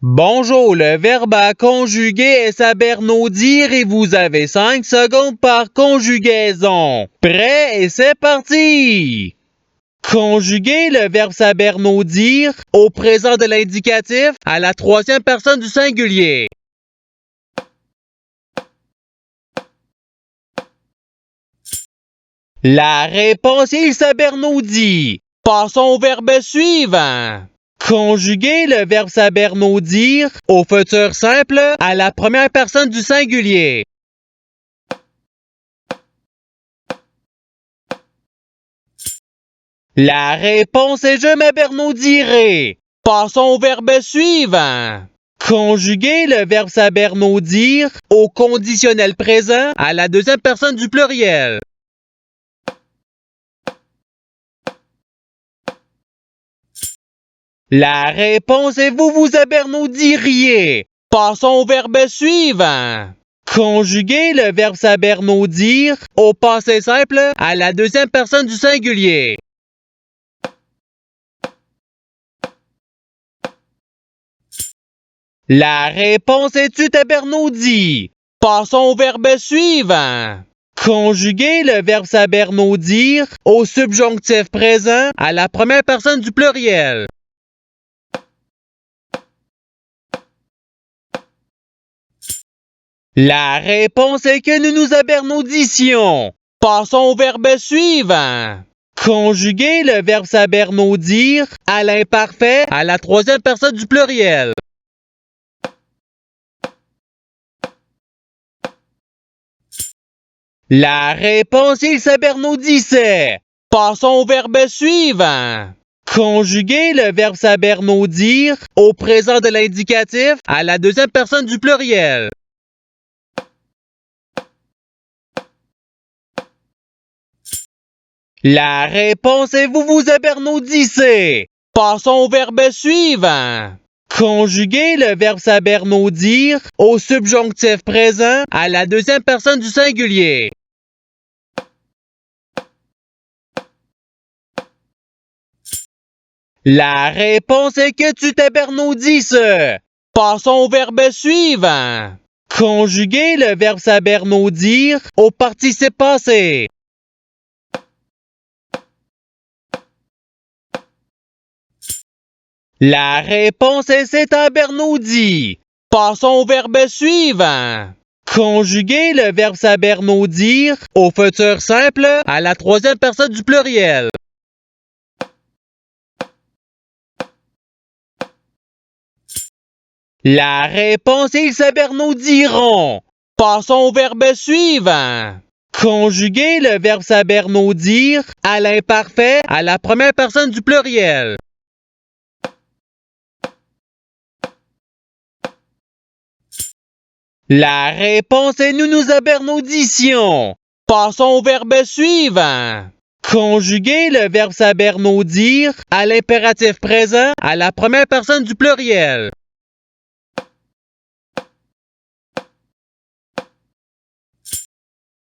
Bonjour, le verbe à conjuguer est s'abernaudir et vous avez 5 secondes par conjugaison. Prêt et c'est parti! Conjuguer le verbe s'abernaudir au présent de l'indicatif à la troisième personne du singulier. La réponse est il s'abernaudit. Passons au verbe suivant. Conjuguer le verbe s'abernaudir au futur simple à la première personne du singulier. La réponse est je m'abernaudirai. Passons au verbe suivant. Conjuguer le verbe s'abernaudir au conditionnel présent à la deuxième personne du pluriel. La réponse est vous vous abernaudiriez. Passons au verbe suivant. Conjuguer le verbe s'abernaudir au passé simple à la deuxième personne du singulier. La réponse est tu t'abernaudis. Passons au verbe suivant. Conjuguer le verbe s'abernaudir au subjonctif présent à la première personne du pluriel. La réponse est que nous nous abernaudissions. Passons au verbe suivant. Conjuguer le verbe s'abernaudir à l'imparfait à la troisième personne du pluriel. La réponse est il s'abernaudissait. Passons au verbe suivant. Conjuguer le verbe s'abernaudir au présent de l'indicatif à la deuxième personne du pluriel. La réponse est vous vous abernaudissez. Passons au verbe suivant. Conjuguer le verbe s'abernaudir au subjonctif présent à la deuxième personne du singulier. La réponse est que tu t'abernaudisses. Passons au verbe suivant. Conjuguer le verbe s'abernaudir au participe passé. La réponse est c'est abernaudi. Passons au verbe suivant. Conjuguer le verbe s'abernaudir au futur simple à la troisième personne du pluriel. La réponse est ils s'abernaudiront. Passons au verbe suivant. Conjuguer le verbe s'abernaudir à l'imparfait à la première personne du pluriel. La réponse est nous nous abernaudissions. Passons au verbe suivant. Conjuguer le verbe s'abernaudir à l'impératif présent à la première personne du pluriel.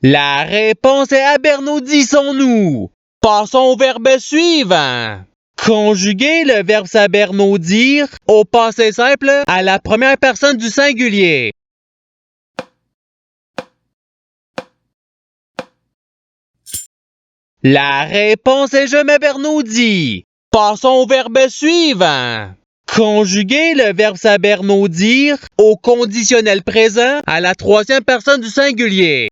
La réponse est abernaudissons-nous. Passons au verbe suivant. Conjuguer le verbe s'abernaudir au passé simple à la première personne du singulier. La réponse est je m'abernaudis. Passons au verbe suivant. Conjuguer le verbe s'abernaudir au conditionnel présent à la troisième personne du singulier.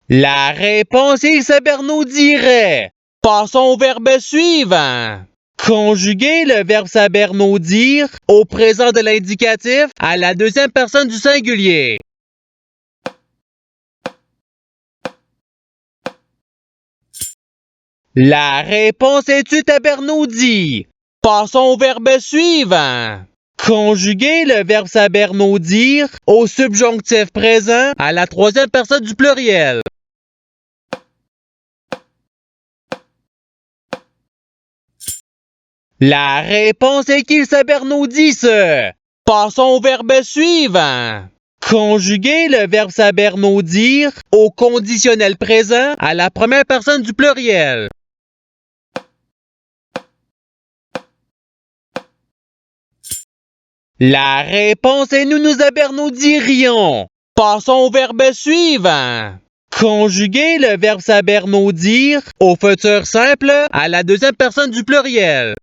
La réponse est il s'abernaudirait. Passons au verbe suivant. Conjuguer le verbe s'abernaudir au présent de l'indicatif à la deuxième personne du singulier. La réponse est tu t'abernaudis. Passons au verbe suivant. Conjuguer le verbe s'abernaudir au subjonctif présent à la troisième personne du pluriel. La réponse est qu'ils s'abernaudissent. Passons au verbe suivant. Conjuguer le verbe s'abernaudir au conditionnel présent à la première personne du pluriel. La réponse est nous nous abernaudirions. Passons au verbe suivant. Conjuguer le verbe s'abernaudir au futur simple à la deuxième personne du pluriel.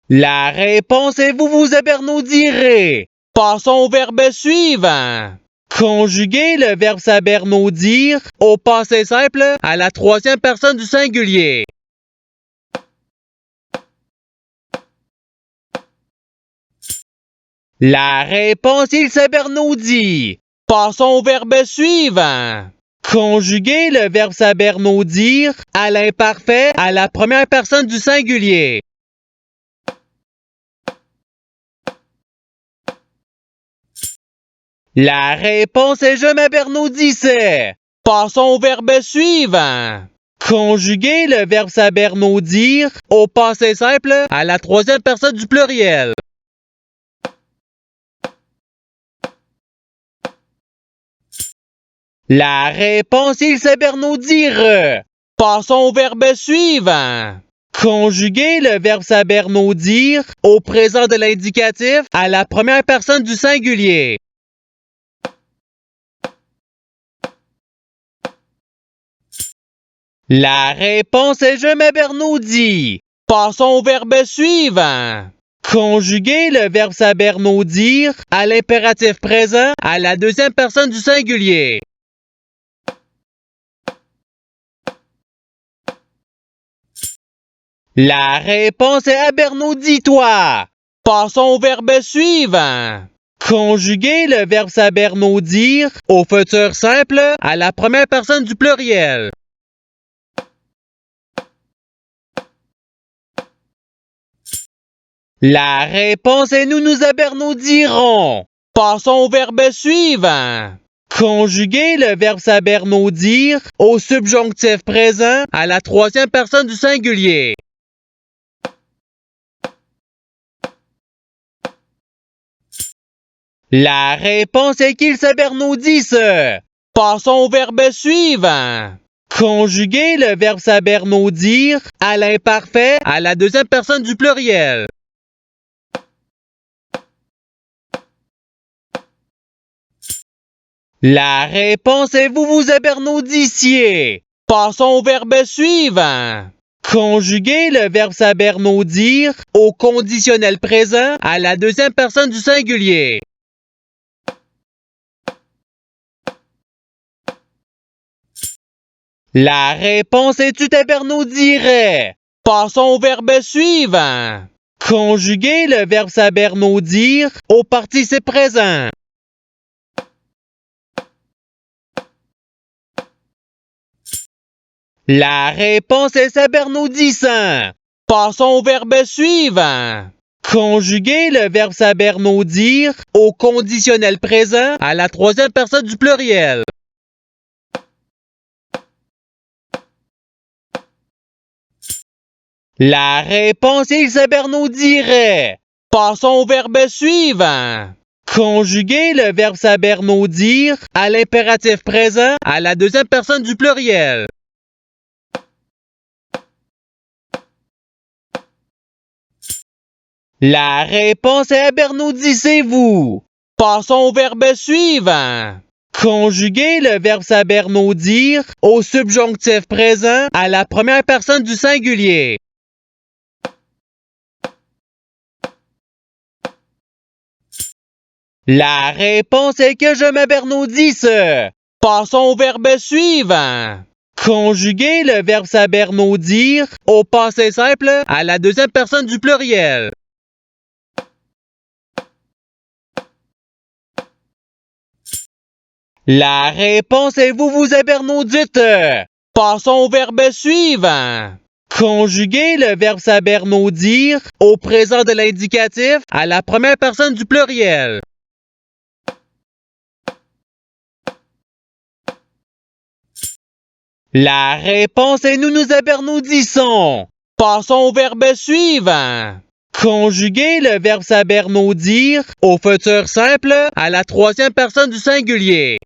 La réponse est vous vous abernaudirez. Passons au verbe suivant. Conjuguer le verbe s'abernaudir au passé simple à la troisième personne du singulier. La réponse il s'abernaudit. Passons au verbe suivant. Conjuguer le verbe s'abernaudir à l'imparfait à la première personne du singulier. La réponse est je m'abernaudissais. Passons au verbe suivant. Conjuguer le verbe s'abernaudir au passé simple à la troisième personne du pluriel. La réponse il s'abernaudire. Passons au verbe suivant. Conjuguer le verbe s'abernaudir au présent de l'indicatif à la première personne du singulier. La réponse est je m'abernaudis. Passons au verbe suivant. Conjuguer le verbe s'abernaudir à l'impératif présent à la deuxième personne du singulier. La réponse est abernaudis-toi. Passons au verbe suivant. Conjuguer le verbe s'abernaudir au futur simple à la première personne du pluriel. La réponse est nous nous abernaudirons. Passons au verbe suivant. Conjuguer le verbe s'abernaudir au subjonctif présent à la troisième personne du singulier. La réponse est qu'ils s'abernaudissent. Passons au verbe suivant. Conjuguer le verbe s'abernaudir à l'imparfait à la deuxième personne du pluriel. La réponse est vous vous abernaudissiez. Passons au verbe suivant. Conjuguer le verbe s'abernaudir au conditionnel présent à la deuxième personne du singulier. La réponse est tu t'abernaudirais. Passons au verbe suivant. Conjuguer le verbe s'abernaudir au participe présent. La réponse est s'abernaudissant. Passons au verbe suivant. Conjuguer le verbe s'abernaudir au conditionnel présent à la troisième personne du pluriel. La réponse est il s'abernaudirait. Passons au verbe suivant. Conjuguer le verbe s'abernaudir à l'impératif présent à la deuxième personne du pluriel. La réponse est abernaudissez-vous. Passons au verbe suivant. Conjuguer le verbe s'abernaudir au subjonctif présent à la première personne du singulier. La réponse est que je m'abernaudisse. Passons au verbe suivant. Conjuguer le verbe s'abernaudir au passé simple à la deuxième personne du pluriel. La réponse est vous vous abernaudite. Passons au verbe suivant. Conjuguer le verbe s'abernaudir au présent de l'indicatif à la première personne du pluriel. La réponse est nous nous abernaudissons. Passons au verbe suivant. Conjuguer le verbe s'abernaudir au futur simple à la troisième personne du singulier.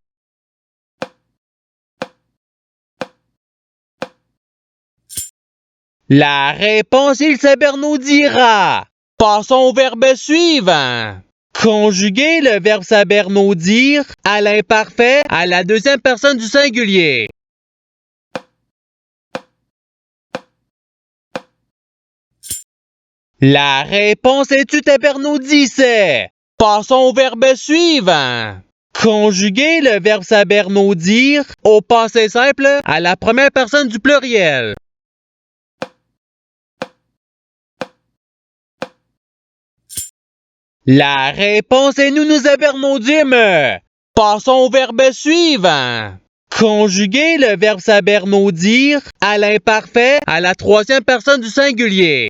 La réponse, il s'abernaudira. Passons au verbe suivant. Conjuguer le verbe s'abernaudir à l'imparfait à la deuxième personne du singulier. La réponse est tu t'abernaudissais. Passons au verbe suivant. Conjuguer le verbe s'abernaudir au passé simple à la première personne du pluriel. La réponse est nous nous abernaudîmes. Passons au verbe suivant. Conjuguer le verbe s'abernaudir à l'imparfait à la troisième personne du singulier.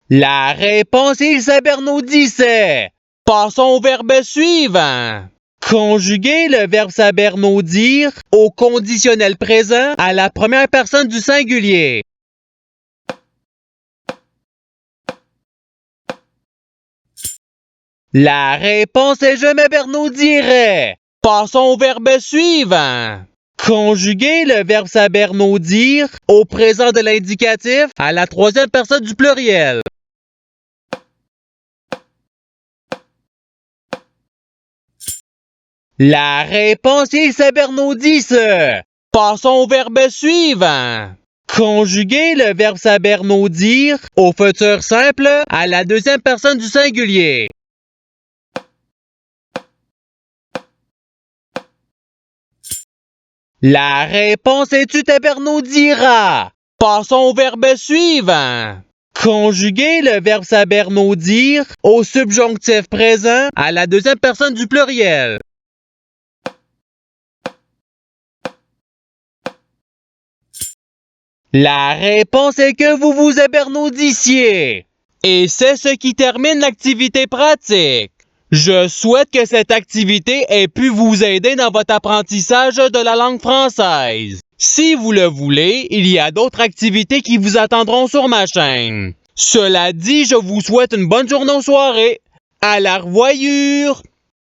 La réponse est il s'abernaudissait. Passons au verbe suivant. Conjuguer le verbe s'abernaudir au conditionnel présent à la première personne du singulier. La réponse est je m'abernaudirais. Passons au verbe suivant. Conjuguer le verbe s'abernaudir au présent de l'indicatif à la troisième personne du pluriel. La réponse est il s'abernaudisse. Passons au verbe suivant. Conjuguer le verbe s'abernaudir au futur simple à la deuxième personne du singulier. La réponse est tu t'abernaudiras. Passons au verbe suivant. Conjuguer le verbe s'abernaudir au subjonctif présent à la deuxième personne du pluriel. La réponse est que vous vous abernaudissiez. Et c'est ce qui termine l'activité pratique. Je souhaite que cette activité ait pu vous aider dans votre apprentissage de la langue française. Si vous le voulez, il y a d'autres activités qui vous attendront sur ma chaîne. Cela dit, je vous souhaite une bonne journée ou soirée. À la revoyure!